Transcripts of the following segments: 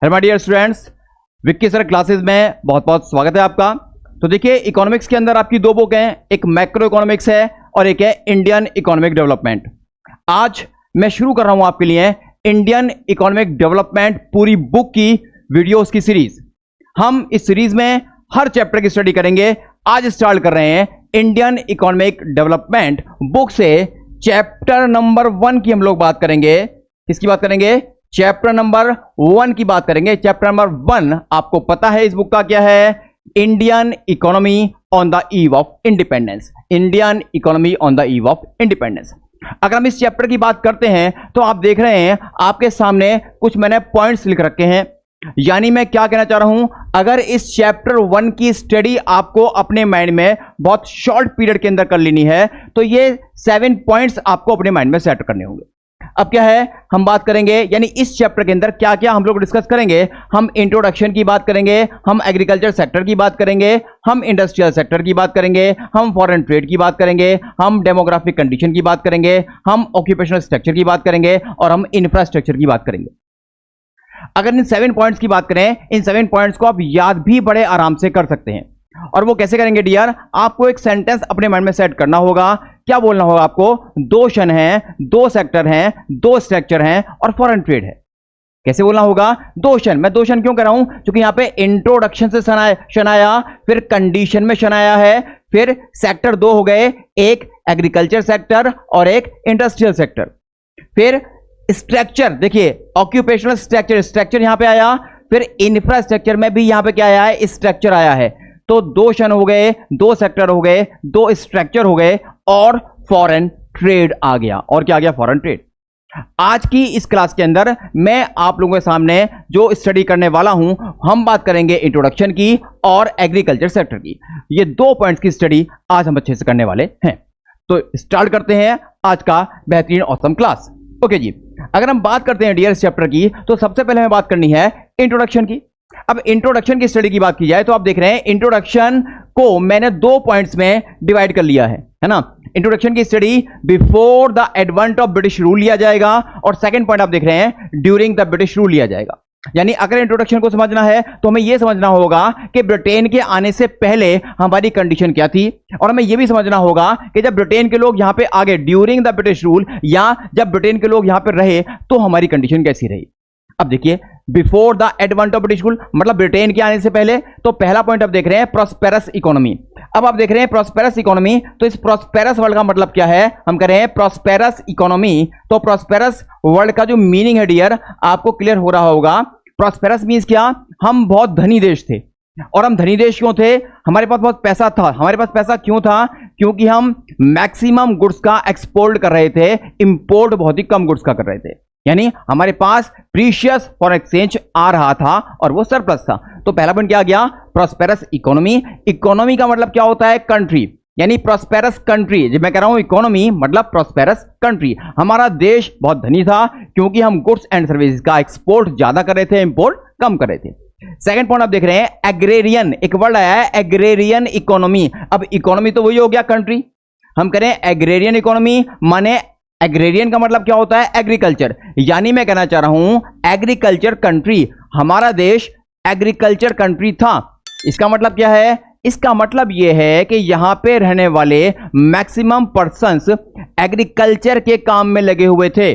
Hello my dear students, Vicky sir classes में बहुत बहुत स्वागत है आपका। तो देखिए, इकोनॉमिक्स के अंदर आपकी दो बुक हैं, एक मैक्रो इकोनॉमिक्स है और एक है इंडियन इकोनॉमिक डेवलपमेंट। आज मैं शुरू कर रहा हूं आपके लिए इंडियन इकोनॉमिक डेवलपमेंट पूरी बुक की वीडियोस की सीरीज। हम इस सीरीज में हर चैप्टर की स्टडी करेंगे। आज स्टार्ट कर रहे हैं इंडियन इकोनॉमिक डेवलपमेंट बुक से चैप्टर नंबर 1 की हम लोग बात करेंगे। किसकी बात करेंगे? चैप्टर नंबर 1 की बात करेंगे। चैप्टर नंबर 1 आपको पता है इस बुक का क्या है? Indian economy on the eve of independence. Indian economy on the eve of independence. अगर हम इस चैप्टर की बात करते हैं तो आप देख रहे हैं आपके सामने कुछ मैंने पॉइंट्स लिख रखे हैं। यानी मैं क्या कहना चाह रहा हूं, अगर इस चैप्टर 1 की स्टडी आपको अपने माइंड में बहुत शॉर्ट पीरियड के अंदर कर लेनी है तो ये 7 पॉइंट्स आपको अपने माइंड में सेट करने होंगे। अब क्या है, हम बात करेंगे यानी इस चैप्टर के अंदर क्या क्या हम लोग डिस्कस करेंगे। हम इंट्रोडक्शन की बात करेंगे, हम एग्रीकल्चर सेक्टर की बात करेंगे, हम इंडस्ट्रियल सेक्टर की बात करेंगे, हम फॉरेन ट्रेड की बात करेंगे, हम डेमोग्राफिक कंडीशन की बात करेंगे, हम ऑक्यूपेशनल स्ट्रक्चर की बात करेंगे और हम इंफ्रास्ट्रक्चर की बात करेंगे। अगर इन 7 पॉइंट्स की बात करें, इन 7 पॉइंट्स को आप याद भी बड़े आराम से कर सकते हैं। और वो कैसे करेंगे डियर? आपको एक सेंटेंस अपने माइंड में सेट करना होगा। क्या बोलना होगा आपको? 2 शन हैं, 2 सेक्टर हैं, 2 स्ट्रक्चर हैं और फॉरेन ट्रेड है। कैसे बोलना होगा? 2 शन। मैं 2 शन क्यों कर रहा हूं? क्योंकि यहां पे इंट्रोडक्शन से शन आया, फिर कंडीशन में शन आया है, फिर सेक्टर 2 हो गए, एक एग्रीकल्चर सेक्टर और एक इंडस्ट्रियल सेक्टर। फिर स्ट्रक्चर, देखिए ऑक्यूपेशनल स्ट्रक्चर यहां पे आया, फिर इंफ्रास्ट्रक्चर में भी यहां पे क्या आया है? स्ट्रक्चर आया है। तो 2 शन हो गए, 2 सेक्टर हो गए, 2 स्ट्रक्चर हो गए और फॉरेन ट्रेड आ गया। और क्या आ गया? Foreign trade. आज की इस क्लास के अंदर मैं आप लोगों के सामने जो स्टडी करने वाला हूं, हम बात करेंगे इंट्रोडक्शन की और एग्रीकल्चर सेक्टर की। ये 2 पॉइंट्स की स्टडी आज हम अच्छे से करने वाले हैं। तो स्टार्ट करते हैं आज का बेहतरीन ऑसम क्लास। ओके जी, अगर हम बात करते हैं डियर इस चैप्टर की तो सबसे पहले हमें बात करनी है इंट्रोडक्शन की। अब इंट्रोडक्शन की स्टडी की बात की जाए तो आप देख रहे हैं इंट्रोडक्शन को मैंने 2 पॉइंट्स में डिवाइड कर लिया है ना। इंट्रोडक्शन की study before the advent of British rule लिया जाएगा और सेकंड पॉइंट आप देख रहे हैं ड्यूरिंग द ब्रिटिश रूल लिया जाएगा। यानी अगर इंट्रोडक्शन को समझना है तो हमें यह समझना होगा कि ब्रिटेन के आने से पहले हमारी कंडीशन क्या थी, और हमें यह भी समझना होगा कि जब ब्रिटेन के लोग यहां पे आगे ड्यूरिंग द ब्रिटिश रूल या जब ब्रिटेन के लोग यहां पे रहे तो हमारी कंडीशन कैसी रही। अब देखिए, before the advent of British rule मतलब ब्रिटेन के आने से पहले। तो पहला पॉइंट आप देख रहे हैं प्रॉस्पेरस इकोनॉमी। अब आप देख रहे हैं प्रॉस्पेरस इकोनॉमी, तो इस प्रॉस्पेरस वर्ड का मतलब क्या है? हम कह रहे हैं प्रॉस्पेरस इकोनॉमी। तो प्रॉस्पेरस वर्ड का जो मीनिंग है डियर आपको क्लियर हो रहा होगा। प्रॉस्पेरस मीन्स क्या? हम बहुत धनी देश थे। और हम धनी देश क्यों थे? हमारे पास बहुत पैसा था। हमारे पास पैसा क्यों था? क्योंकि हम मैक्सिमम गुड्स का एक्सपोर्ट कर रहे थे, इंपोर्ट बहुत ही कम गुड्स का कर रहे थे। यानी हमारे पास प्रीशियस फॉरेन एक्सचेंज आ रहा था और वो सरप्लस था। तो पहला पॉइंट क्या आ गया? Prosperous economy. इकोनॉमी का मतलब क्या होता है? कंट्री। यानी प्रॉस्पेरस कंट्री, जब मैं कह रहा हूं इकोनॉमी मतलब प्रॉस्पेरस कंट्री। हमारा देश बहुत धनी था क्योंकि हम गुड्स एंड सर्विसेज का एक्सपोर्ट ज्यादा कर रहे थे, इंपोर्ट कम कर रहे थे। सेकंड पॉइंट आप देख रहे हैं एग्रेरियन। एक वर्ड आया है एग्रेरियन इकोनॉमी। अब इकोनॉमी तो वही हो गया कंट्री, हम करें एग्रेरियन इकोनॉमी माने एग्रेरियन का मतलब क्या होता है? एग्रीकल्चर। यानी मैं कहना चाह रहा हूं एग्रीकल्चर कंट्री, हमारा देश एग्रीकल्चर कंट्री था। इसका मतलब क्या है? इसका मतलब यह है कि यहां पे रहने वाले मैक्सिमम पर्संस एग्रीकल्चर के काम में लगे हुए थे।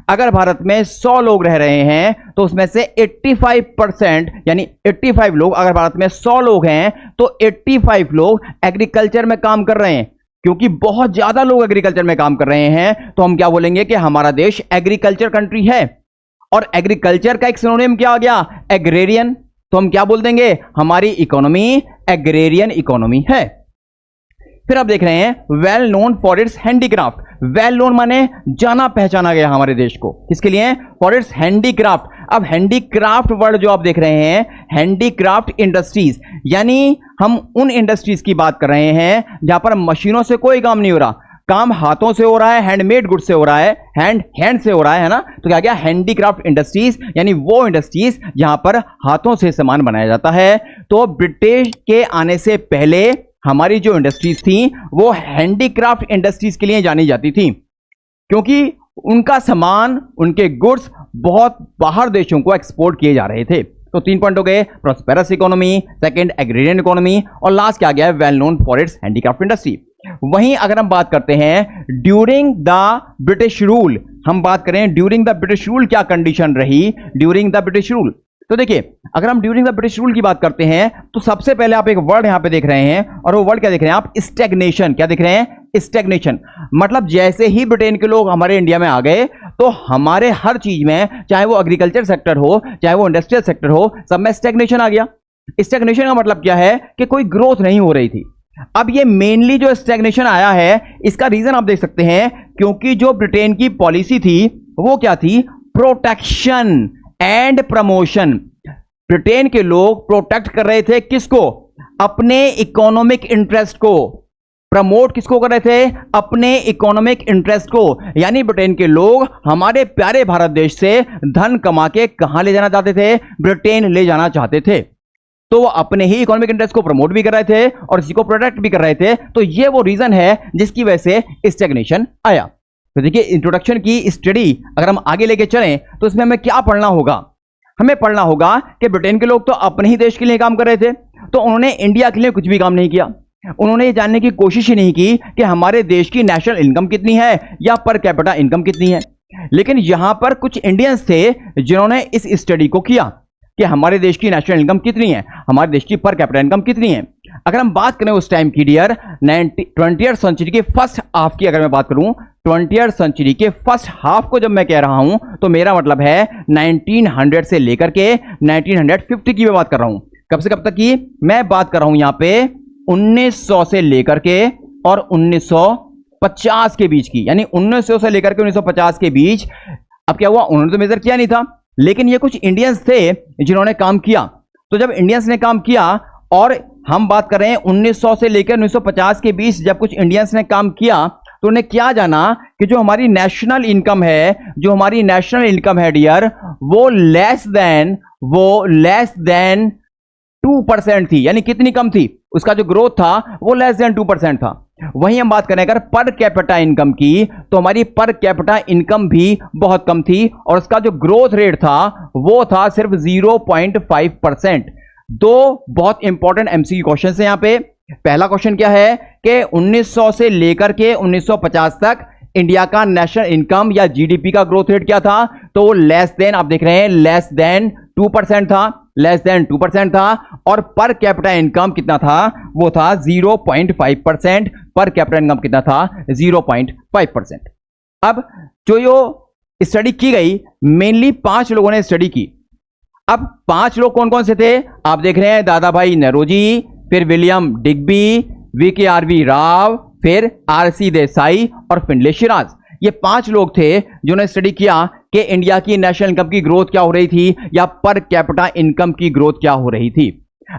अगर भारत में 100 लोग रह रहे हैं तो उसमें से 85% यानी 85 लोग, अगर भारत में 100 लोग हैं तो 85 लोग एग्रीकल्चर में काम कर रहे हैं। क्योंकि बहुत ज्यादा लोग एग्रीकल्चर में काम कर रहे हैं तो हम क्या बोलेंगे कि हमारा देश एग्रीकल्चर कंट्री है। और एग्रीकल्चर का एक सिनोनिम क्या आ गया? एग्रेरियन। तो हम क्या बोल देंगे? हमारी इकोनॉमी एग्रेरियन इकोनॉमी है। फिर आप देख रहे हैं well known for its handicraft. Well known माने जाना पहचाना गया हमारे देश को। किसके लिए? For its handicraft. अब हैंडीक्राफ्ट वर्ड जो आप देख रहे हैं हैंडीक्राफ्ट इंडस्ट्रीज, यानी हम उन इंडस्ट्रीज की बात कर रहे हैं जहां पर मशीनों से कोई काम नहीं हो रहा, काम हाथों से हो रहा है, हैंडमेड गुड से हो रहा है, हैंड से हो रहा है ना। तो क्या क्या? हैंडीक्राफ्ट इंडस्ट्रीज, यानी वो इंडस्ट्रीज जहां पर हाथों से सामान बनाया जाता है। तो ब्रिटिश के आने से पहले हमारी जो इंडस्ट्रीज थी वो हैंडीक्राफ्ट इंडस्ट्रीज के लिए जानी जाती थी, क्योंकि उनका सामान, उनके गुड्स बहुत बाहर देशों को एक्सपोर्ट किए जा रहे थे। तो 3 पॉइंट हो गए, prosperous economy, second agrarian economy, और लास्ट क्या गया, well known for its handicraft industry. वहीं अगर हम बात करते हैं ड्यूरिंग द ब्रिटिश रूल, हम बात करें ड्यूरिंग द ब्रिटिश रूल क्या कंडीशन रही ड्यूरिंग द ब्रिटिश रूल। तो देखिए, अगर हम ड्यूरिंग द ब्रिटिश रूल की बात करते हैं तो सबसे पहले आप एक वर्ड यहां पे देख रहे हैं, और वो वर्ड क्या देख रहे हैं आप, स्टैग्नेशन। क्या देख रहे हैं, स्टैग्नेशन। मतलब जैसे ही ब्रिटेन के लोग हमारे इंडिया में आ गए तो हमारे हर चीज में, चाहे वो एग्रीकल्चर सेक्टर हो, चाहे वो इंडस्ट्रियल सेक्टर हो, सब में स्टैग्नेशन आ गया। स्टैग्नेशन का मतलब क्या है कि कोई ग्रोथ नहीं हो रही थी। अब ये मेनली जो स्टैग्नेशन आया है, इसका रीजन आप देख सकते हैं, क्योंकि जो ब्रिटेन की पॉलिसी थी वो क्या थी, प्रोटेक्शन एंड प्रमोशन। ब्रिटेन के लोग प्रोटेक्ट कर रहे थे किसको, अपने इकोनॉमिक इंटरेस्ट को। प्रमोट किसको कर रहे थे, अपने इकोनॉमिक इंटरेस्ट को। यानी ब्रिटेन के लोग हमारे प्यारे भारत देश से धन कमा के कहां ले जाना चाहते थे, ब्रिटेन ले जाना चाहते थे। तो वो अपने ही इकोनॉमिक इंटरेस्ट को प्रमोट भी कर रहे थे और इसी को प्रोटेक्ट भी कर रहे थे। तो ये वो रीजन है जिसकी वजह से स्टैग्नेशन आया। तो देखिए, इंट्रोडक्शन की स्टडी अगर हम आगे लेके चलें तो इसमें हमें क्या पढ़ना होगा, हमें पढ़ना होगा कि ब्रिटेन के लोग तो अपने ही देश के लिए काम कर रहे थे, तो उन्होंने इंडिया के लिए कुछ भी काम नहीं किया। उन्होंने ये जानने की कोशिश ही नहीं की कि हमारे देश की नेशनल इनकम कितनी है या पर कैपिटा इनकम कितनी है। लेकिन यहां पर कुछ इंडियंस थे जिन्होंने इस स्टडी को किया कि हमारे देश की नेशनल इनकम कितनी है, हमारे देश की पर कैपिटा इनकम कितनी है। अगर हम बात करें उस टाइम की डियर 20th सेंचुरी के फर्स्ट हाफ की, अगर मैं बात करूं 20th सेंचुरी के फर्स्ट हाफ को जब मैं कह रहा हूं तो मेरा मतलब है 1900 से लेकर के 1950 की मैं बात कर रहा हूं। कब से कब तक की मैं बात कर रहा हूं, यहां पे 1900 से लेकर के और 1950 के बीच की, यानी 1900 से लेकर के 1950 के बीच। अब क्या हुआ, उन्होंने तो मेजर किया नहीं था, लेकिन ये कुछ इंडियंस थे जिन्होंने काम किया। तो जब इंडियंस ने काम किया, और हम बात कर रहे हैं 1900 से लेकर 1950 के बीच, जब कुछ इंडियंस ने काम किया तो उन्हें क्या जाना कि जो हमारी नेशनल इनकम है, जो हमारी नेशनल इनकम है डियर, वो लेस देन 2% थी। यानी कितनी कम थी, उसका जो ग्रोथ था वो लेस देन 2% था। वहीं हम बात करें अगर पर कैपिटा इनकम की, तो हमारी पर कैपिटा इनकम भी बहुत कम थी और उसका जो ग्रोथ रेट था वो था सिर्फ 0.5%। दो बहुत इंपॉर्टेंट एमसीक्यू क्वेश्चन है यहां पे। पहला क्वेश्चन क्या है कि 1900 से लेकर के 1950 तक इंडिया का नेशनल इनकम या जीडीपी का ग्रोथ रेट क्या था, तो वो लेस देन, आप देख रहे हैं लेस देन 2% था, लेस देन 2% था। और पर कैपिटा इनकम कितना था, वो था 0.5%। पर कैपिटा इनकम कितना था, 0.5%। अब जो स्टडी की गई, मेनली 5 लोगों ने स्टडी की। अब 5 लोग कौन कौन से थे, आप देख रहे हैं, दादा भाई नौरोजी, फिर विलियम डिग्बी, वीकेआरवी राव, फिर आरसी देसाई और फिंडले शिराज। ये 5 लोग थे जिन्होंने स्टडी किया कि इंडिया की नेशनल इनकम की ग्रोथ क्या हो रही थी या पर कैपिटा इनकम की ग्रोथ क्या हो रही थी।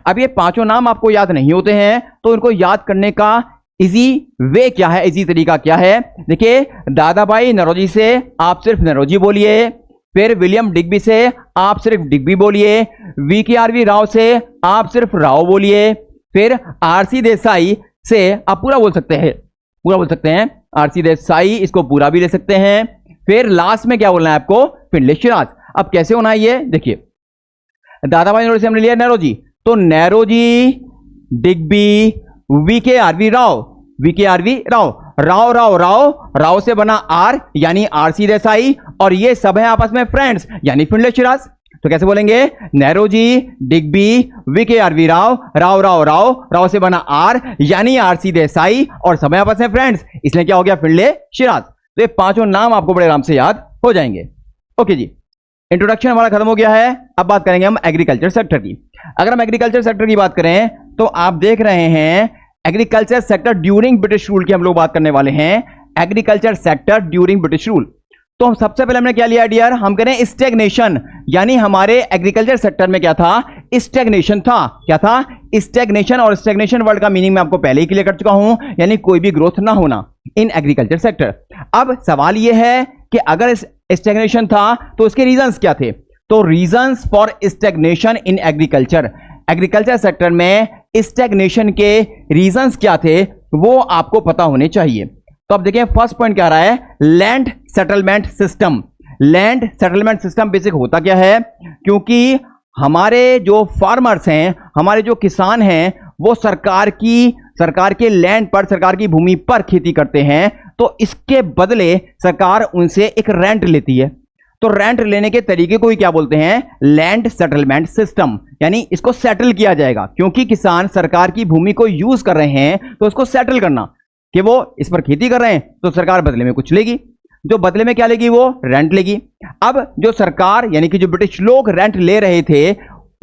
अब ये 5 नाम आपको याद नहीं होते हैं, तो इनको याद करने का इजी वे क्या है, इजी तरीका क्या है। देखिए, दादा भाई नौरोजी से आप सिर्फ नौरोजी बोलिए, फिर विलियम डिग्बी से आप सिर्फ डिग्बी बोलिए, वीकेआरवी राव से आप सिर्फ राव बोलिए, फिर आरसी देसाई से आप पूरा बोल सकते हैं, पूरा बोल सकते हैं आरसी देसाई, इसको पूरा भी ले सकते हैं। फिर लास्ट में क्या बोलना है आपको, फिंडले शिराज। अब कैसे होना है ये देखिए, दादा भाई नौरोजी से हमने लिया नौरोजी, तो नौरोजी, डिग्बी, वीकेआरवी राव, वीकेआरवी राव, राव राव राव, राव से बना आर यानी आरसी देसाई, और ये सब है आपस में फ्रेंड्स यानी फिंडले शिराज। तो कैसे बोलेंगे, नौरोजी, डिग्बी, वीकेआरवी राव, राव राव राव, राव से बना आर यानी आरसी देसाई, और सब है आपस में फ्रेंड्स, इसलिए क्या हो गया, फिंडले शिराज। तो ये 5 नाम आपको बड़े आराम से याद हो जाएंगे। ओके जी, इंट्रोडक्शन हमारा खत्म हो गया है। अब बात करेंगे हम एग्रीकल्चर सेक्टर की। अगर हम एग्रीकल्चर सेक्टर की बात करें तो आप देख रहे हैं agriculture sector during British rule की हम लोग बात करने वाले हैं। Agriculture sector during British rule, तो हम सबसे पहले हमने क्या लिया डियर, हम कह रहे हैं स्टैग्नेशन। यानी हमारे एग्रीकल्चर सेक्टर में क्या था, स्टैग्नेशन था। क्या था, स्टैग्नेशन। और स्टैग्नेशन वर्ड का मीनिंग मैं आपको पहले ही क्लियर कर चुका हूं, यानी कोई भी ग्रोथ ना होना इन एग्रीकल्चर सेक्टर। अब सवाल यह है कि अगर स्टैग्नेशन था तो उसके रीजंस क्या थे। तो reasons for stagnation in agriculture, agriculture sector में स्टैग्नेशन के रीजंस क्या थे वो आपको पता होने चाहिए। तो अब देखिए, फर्स्ट पॉइंट क्या आ रहा है, land settlement system. Land settlement system basic होता क्या है, क्योंकि हमारे जो फार्मर्स हैं, हमारे जो किसान हैं, वो सरकार के लैंड पर, सरकार की भूमि पर खेती करते हैं, तो इसके बदले सरकार उनसे एक रेंट लेती है। तो रेंट लेने के तरीके को ही क्या बोलते हैं, लैंड सेटलमेंट सिस्टम, यानी इसको सेटल किया जाएगा, क्योंकि किसान सरकार की भूमि को यूज कर रहे हैं, तो उसको सेटल करना कि वो इस पर खेती कर रहे हैं, तो सरकार बदले में कुछ लेगी, जो बदले में क्या लेगी, वो रेंट लेगी। अब जो सरकार यानी कि जो ब्रिटिश लोग रेंट ले रहे थे,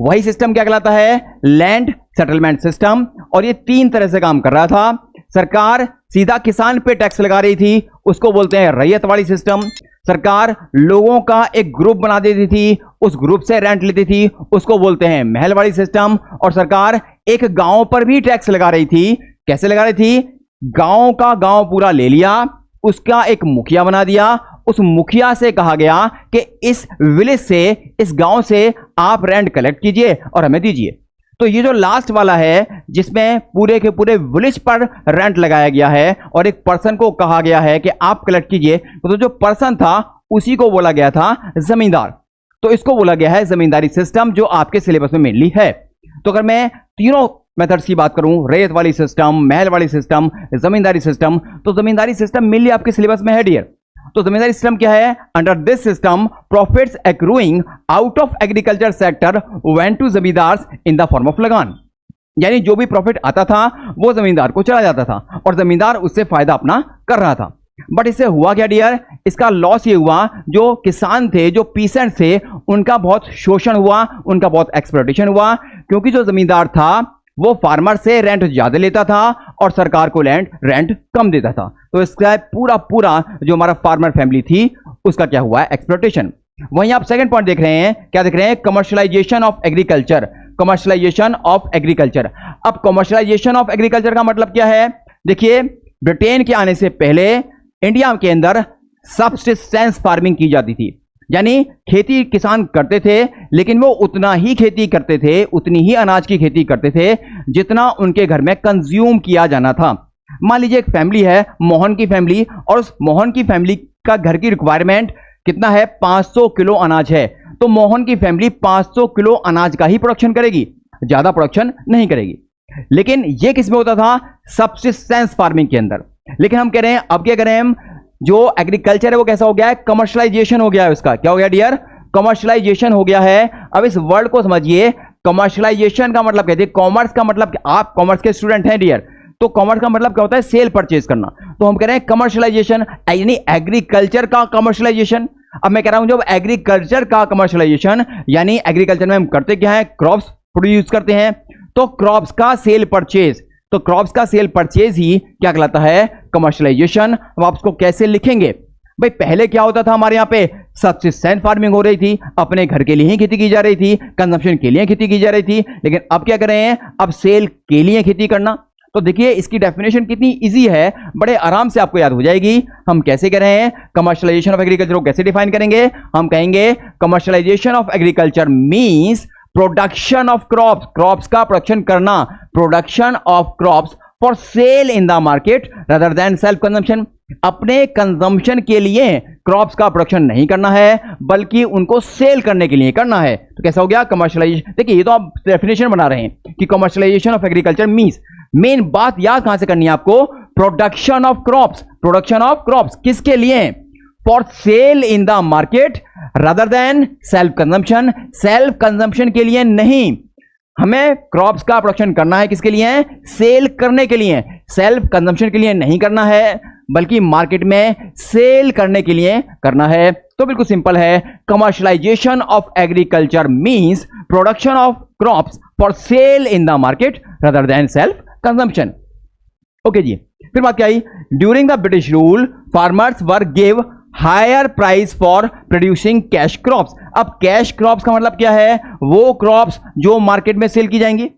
वही सिस्टम क्या कहलाता है, लैंड सेटलमेंट सिस्टम। और ये 3 तरह से काम कर रहा था। सरकार सीधा किसान पे टैक्स लगा रही थी, उसको बोलते हैं रैयतवाड़ी सिस्टम। सरकार लोगों का एक ग्रुप बना देती थी, उस ग्रुप से रेंट लेती थी, उसको बोलते हैं महलवाड़ी सिस्टम। और सरकार एक गांव पर भी टैक्स लगा रही थी। कैसे लगा रही थी, गांव का गांव पूरा ले लिया, उसका एक मुखिया बना दिया, उस मुखिया से कहा गया कि इस विलेज से, इस गांव से आप रेंट कलेक्ट कीजिए और हमें दीजिए। तो ये जो लास्ट वाला है, जिसमें पूरे के पूरे विलेज पर रेंट लगाया गया है और एक पर्सन को कहा गया है कि आप कलेक्ट कीजिए, तो जो पर्सन था उसी को बोला गया था जमींदार। तो इसको बोला गया है जमींदारी सिस्टम, जो आपके सिलेबस में मेनली है। तो अगर मैं तीनों मेथड्स की बात करूं, रैयत वाली सिस्टम, महल वाली सिस्टम, जमींदारी सिस्टम, तो जमींदारी सिस्टम मेनली आपके सिलेबस में है डियर। तो जमींदारी सिस्टम क्या है, under this system profits accruing out of agriculture sector went to जमींदार्स in the form of lagaan. यानी जो भी प्रॉफिट आता था वो जमींदार को चला जाता था और जमींदार उससे फायदा अपना कर रहा था। बट इससे हुआ क्या डियर, इसका लॉस ये हुआ, जो किसान थे, जो पीसेंट थे, उनका बहुत शोषण हुआ, उनका बहुत एक्सप्लॉयटेशन हुआ, क्योंकि जो जमींदार था वो फार्मर से रेंट ज्यादा लेता था और सरकार को रेंट कम देता था। तो इसका पूरा जो हमारा फार्मर फैमिली थी, उसका क्या हुआ है, एक्सप्लॉयटेशन। वहीं आप सेकंड पॉइंट देख रहे हैं, क्या देख रहे हैं, commercialisation of agriculture. Commercialisation of agriculture. अब कमर्शियलाइजेशन ऑफ एग्रीकल्चर का मतलब क्या है, देखिए ब्रिटेन के आने से पहले इंडिया के अंदर सब्सिस्टेंस फार्मिंग की जाती थी, यानी खेती किसान करते थे, लेकिन वो उतना ही खेती करते थे, उतनी ही अनाज की खेती करते थे जितना उनके घर में कंज्यूम किया जाना था। मान लीजिए एक फैमिली है, मोहन की फैमिली, और उस मोहन की फैमिली का घर की रिक्वायरमेंट कितना है, 500 किलो अनाज है। तो मोहन की फैमिली 500 किलो अनाज का ही प्रोडक्शन करेगी, ज्यादा प्रोडक्शन नहीं करेगी। लेकिन ये किस में होता था, सब्सिस्टेंस फार्मिंग के अंदर। लेकिन हम कह रहे हैं, अब क्या करें हम, जो एग्रीकल्चर है वो कैसा हो गया है, कमर्शियलाइजेशन हो गया है। उसका क्या हो गया डियर, कमर्शियलाइजेशन हो गया है। अब इस वर्ड को समझिए, कमर्शियलाइजेशन का मतलब कहते हैं, कॉमर्स का मतलब, आप कॉमर्स के स्टूडेंट हैं डियर, तो कॉमर्स का मतलब क्या होता है, सेल परचेज करना। तो हम कह रहे हैं कमर्शियलाइजेशन, यानी एग्रीकल्चर का कमर्शियलाइजेशन। अब मैं कह रहा हूं जब एग्रीकल्चर का कमर्शियलाइजेशन, यानी एग्रीकल्चर में हम करते क्या है, क्रॉप्स प्रोड्यूस करते हैं, तो क्रॉप्स का सेल परचेज, तो क्रॉप्स का सेल परचेज ही क्या कहलाता है, कमर्शियलाइजेशन। अब आप इसको कैसे लिखेंगे भाई, पहले क्या होता था हमारे यहाँ पे, सब्सिस्टेंस फार्मिंग हो रही थी, अपने घर के लिए ही खेती की जा रही थी, कंजम्पशन के लिए खेती की जा रही थी। लेकिन अब क्या कर रहे हैं, अब सेल के लिए खेती करना। तो देखिए इसकी डेफिनेशन कितनी इजी है, बड़े आराम से आपको याद हो जाएगी। हम कैसे कर रहे हैं, कमर्शियलाइजेशन ऑफ एग्रीकल्चर को कैसे डिफाइन करेंगे, हम कहेंगे commercialisation of agriculture means production of crops, crops का प्रोडक्शन करना, production of crops for sale in the market rather than self consumption. अपने कंजम्पशन के लिए क्रॉप्स का प्रोडक्शन नहीं करना है, बल्कि उनको सेल करने के लिए करना है। तो कैसा हो गया, कमर्शियलाइजेशन। देखिए ये तो आप डेफिनेशन बना रहे हैं कि commercialisation of agriculture means, main बात याद कहां से करनी है आपको, production of crops. Production of crops किसके लिए, for sale in the market rather than self consumption. Self consumption के लिए नहीं, हमें क्रॉप्स का प्रोडक्शन करना है किसके लिए, सेल करने के लिए, सेल्फ कंजम्पशन के लिए नहीं करना है, बल्कि मार्केट में सेल करने के लिए करना है। तो बिल्कुल सिंपल है, commercialization of agriculture means production of crops for sale in the market rather than self consumption. Okay ji, फिर बात क्या आई, during the British rule farmers were give higher price for producing cash crops. अब cash crops का मतलब क्या है, वो क्रॉप्स जो मार्केट में सेल की जाएंगी।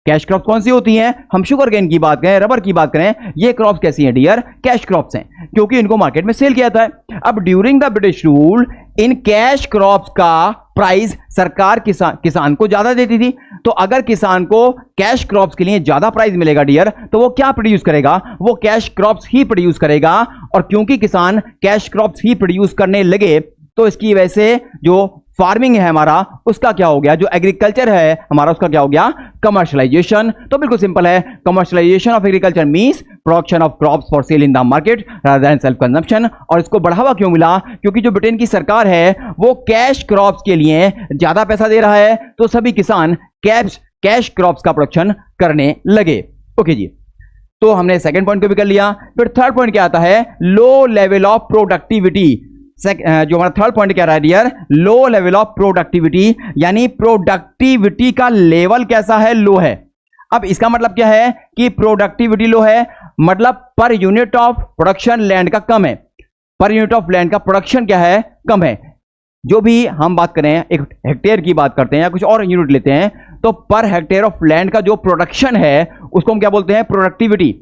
कैश क्रॉप्स कौन सी होती हैं, हम शुगर केन की बात करें, रबर की बात करें, ये क्रॉप्स कैसी हैं डियर, कैश क्रॉप्स हैं, क्योंकि इनको मार्केट में सेल किया जाता है। अब during the British rule in cash crops का प्राइस सरकार किसान को ज्यादा देती थी। तो अगर किसान को कैश क्रॉप्स के लिए ज्यादा प्राइस मिलेगा डियर, तो वो क्या प्रोड्यूस करेगा, वो कैश क्रॉप्स ही प्रोड्यूस करेगा। और क्योंकि किसान कैश क्रॉप्स ही प्रोड्यूस करने लगे, तो इसकी वजह से जो फार्मिंग है हमारा उसका क्या हो गया, जो एग्रीकल्चर है हमारा उसका क्या हो गया, कमर्शलाइजेशन। तो बिल्कुल सिंपल है, commercialisation of agriculture means production of crops for sale in the market rather than self consumption. और इसको बढ़ावा क्यों मिला, क्योंकि जो ब्रिटेन की सरकार है वो कैश क्रॉप्स के लिए ज्यादा पैसा दे रहा है, तो सभी किसान कैश क्रॉप्स का प्रोडक्शन करने लगे। ओके जी, तो हमने सेकंड पॉइंट को भी कर लिया। फिर थर्ड पॉइंट क्या आता है, लो लेवल ऑफ प्रोडक्टिविटी। जो हमारा थर्ड पॉइंट क्या रहा है dear, low level of productivity, यानी प्रोडक्टिविटी का लेवल कैसा है, लो है। अब इसका मतलब क्या है कि प्रोडक्टिविटी लो है, मतलब per unit of production land का कम है, पर यूनिट ऑफ लैंड का प्रोडक्शन क्या है, कम है। जो भी हम बात करें, एक हेक्टेयर की बात करते हैं या कुछ और यूनिट लेते हैं, तो पर हेक्टेयर ऑफ लैंड का जो प्रोडक्शन है उसको हम क्या बोलते हैं, प्रोडक्टिविटी।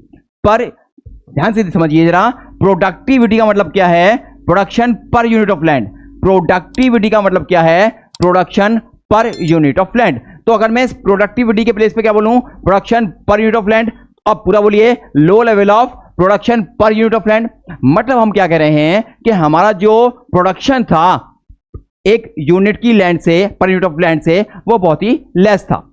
पर ध्यान से समझिए जरा, प्रोडक्टिविटी का मतलब क्या है, production per unit of land. Productivity का मतलब क्या है, production per unit of land. तो अगर मैं इस प्रोडक्टिविटी के प्लेस पे क्या बोलूं, production per unit of land, अब पूरा बोलिए लो level of production per unit of land. मतलब हम क्या कह रहे हैं कि हमारा जो प्रोडक्शन था एक यूनिट की लैंड से, पर यूनिट ऑफ लैंड से, वो बहुत ही लेस था।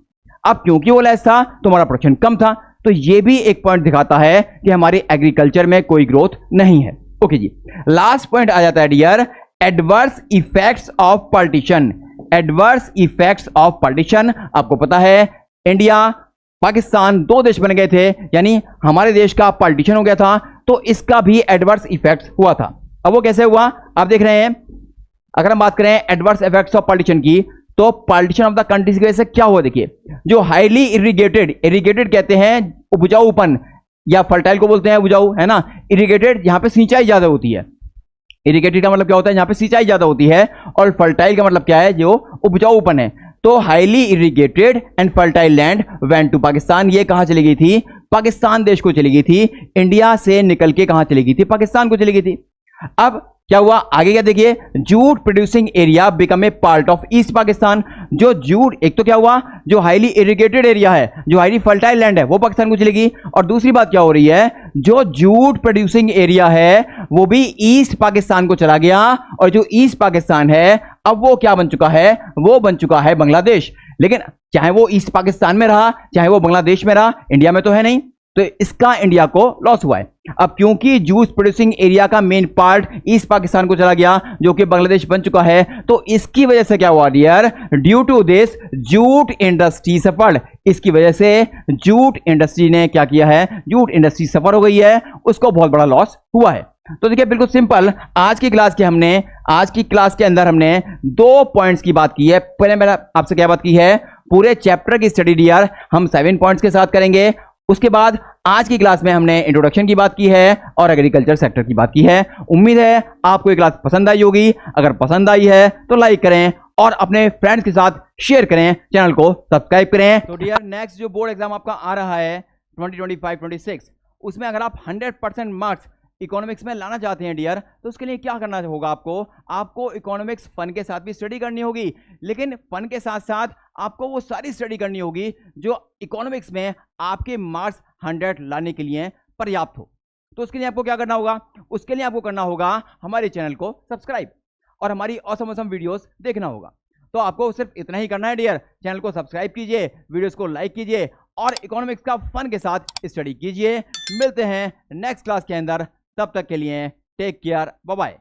अब क्योंकि वो लेस था तो हमारा प्रोडक्शन कम था। तो ये भी एक पॉइंट दिखाता है कि हमारी एग्रीकल्चर में कोई ग्रोथ नहीं है। ओके जी, लास्ट पॉइंट आ जाता है dear, adverse effects of partition. Adverse effects of partition, आपको पता है इंडिया पाकिस्तान दो देश बन गए थे, यानी हमारे देश का पार्टीशन हो गया था, तो इसका भी एडवर्स इफेक्ट्स हुआ था। अब वो कैसे हुआ आप देख रहे हैं। अगर हम बात करें एडवर्स इफेक्ट्स ऑफ पार्टीशन की, तो पार्टीशन ऑफ द कंट्रीज की वजह से क्या हुआ, देखिए जो हाईली इरिगेटेड कहते हैं उपजाऊपन, या फर्टाइल को बोलते हैं उपजाऊ, है ना। इरिगेटेड यहां पे सिंचाई ज्यादा होती है, इरिगेटेड का मतलब क्या होता है, यहां पे सिंचाई ज्यादा होती है, और फर्टाइल का मतलब क्या है, जो उपजाऊपन है। तो highly irrigated and fertile land went to Pakistan. ये कहां चली गई थी, पाकिस्तान देश को चली गई थी। इंडिया से निकल के कहां चली गई थी, पाकिस्तान को चली गई थी। अब क्या हुआ आगे, क्या देखिए, jute producing area become a part of east Pakistan. जो जूट, एक तो क्या हुआ, जो हाईली इरिगेटेड एरिया है, जो हाईली फर्टाइल लैंड है, वो पाकिस्तान को चलेगी। और दूसरी बात क्या हो रही है, जो जूट प्रोड्यूसिंग एरिया है वो भी ईस्ट पाकिस्तान को चला गया, और जो ईस्ट पाकिस्तान है अब वो क्या बन चुका है, वो बन चुका है बांग्लादेश। लेकिन चाहे वो ईस्ट पाकिस्तान में रहा, चाहे वो बांग्लादेश में रहा, इंडिया में तो है नहीं, तो इसका इंडिया को लॉस हुआ है। अब क्योंकि जूट प्रोड्यूसिंग एरिया का मेन पार्ट ईस्ट पाकिस्तान को चला गया, जो कि बांग्लादेश बन चुका है, तो इसकी वजह से क्या हुआ dear, due to this jute industry suffered. इसकी वजह से जूट इंडस्ट्री ने क्या किया है, जूट इंडस्ट्री सफर हो गई है, उसको बहुत बड़ा लॉस हुआ है। तो देखिए बिल्कुल सिंपल, आज की क्लास के अंदर हमने 2 पॉइंट्स की बात की है। पहले मैंने आपसे क्या बात की है, पूरे चैप्टर की स्टडी डियर हम 7 पॉइंट्स के साथ करेंगे। उसके बाद आज की क्लास में हमने इंट्रोडक्शन की बात की है और एग्रीकल्चर सेक्टर की बात की है। उम्मीद है आपको ये क्लास पसंद आई होगी। अगर पसंद आई है तो लाइक करें और अपने फ्रेंड्स के साथ शेयर करें, चैनल को सब्सक्राइब करें। तो डियर, नेक्स्ट जो बोर्ड एग्जाम आपका आ रहा है 2025-26, उसमें अगर आप 100% मार्क्स इकोनॉमिक्स में लाना चाहते हैं डियर, तो उसके लिए क्या करना होगा, आपको इकोनॉमिक्स फन के साथ भी स्टडी करनी होगी। लेकिन फन के साथ साथ आपको वो सारी स्टडी करनी होगी जो इकोनॉमिक्स में आपके मार्क्स 100 लाने के लिए पर्याप्त हो। तो उसके लिए आपको क्या करना होगा, उसके लिए आपको करना होगा हमारे चैनल को सब्सक्राइब और हमारी ऑसम वीडियोस देखना होगा। तो आपको सिर्फ इतना ही करना है डियर, चैनल को सब्सक्राइब कीजिए, वीडियोस को लाइक कीजिए और इकोनॉमिक्स का फन के साथ स्टडी कीजिए। मिलते हैं नेक्स्ट क्लास के अंदर, तब तक के लिए टेक केयर, बाय बाय।